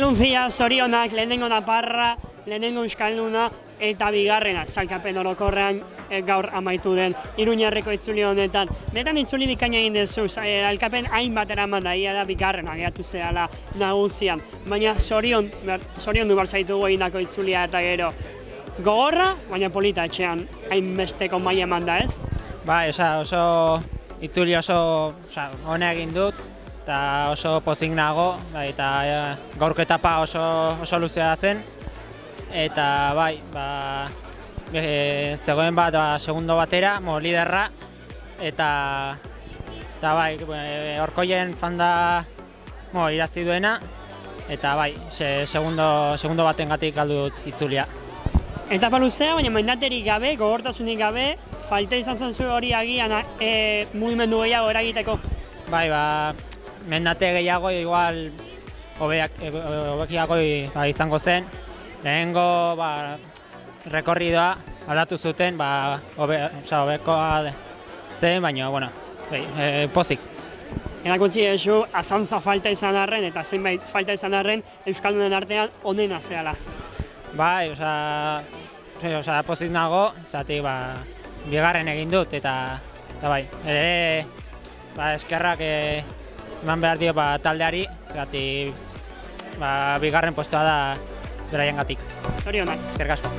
Triunfia, zorionak, lehenengo naparra, lehenengo euskalduna eta bigarrena, sailkapen orokorrean gaur amaitu den Iruñerriko itzuli honetan. Betan itzuli bikaina egin dezu, sailkapen hainbat eraman da, ia da bigarrena geratu zehala nagusian. Baina zorion du barzaitugu egindako itzulia eta gero. Gogorra, baina polita etxean hainbesteko maila eman da, ez? Bai, oso itzuli oso hona egin dut, eta oso pozik nago, eta gaurko etapa oso luzea zen, eta bai, zegoen bat segundo batera, liderra, eta bai, Orkoien fanda irazti duena, eta bai, segundo batengatik galdu dut itzulia. Etapa luzea, baina mendaterik gabe, gogortasunik gabe, falta izan zen zuen hori agian mugimendu gehiago eragiteko. Bai, mendate gehiago igual hobekiago izango zen. Lehenengo rekorridoa aldatu zuten, hobekoa zen, baina, bueno, pozik. Erakutsi ezu, azantza falta izan arren eta zenbait falta izan arren euskaldunen artean onena zehala. Bai, pozik nago, zatik bigarren egin dut, eta bai, eskerrak eman behar dio taldeari, zatik bigarren postua da beraiengatik. Zorionak. Eskerrik asko.